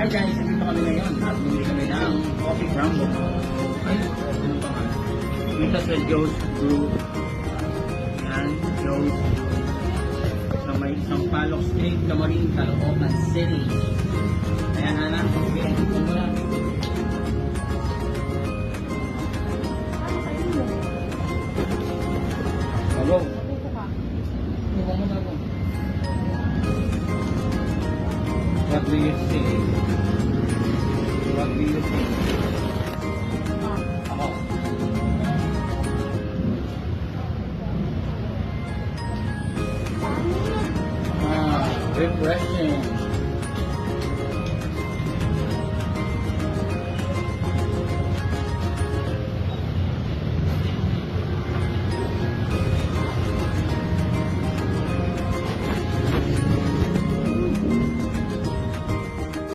Hi guys, nandito kami ngayon at bumili kami ng coffee crumble. Ay, ano pa nga? Dito sa Joe's Brew. Yan, Joe's. Sa may Sampaloc Street, Camarin, Caloocan City. Ayan, Hana. Okay, ito mo lang. Hello. Ano mo na ako? What do you say? What do you think? Ako. Refresh.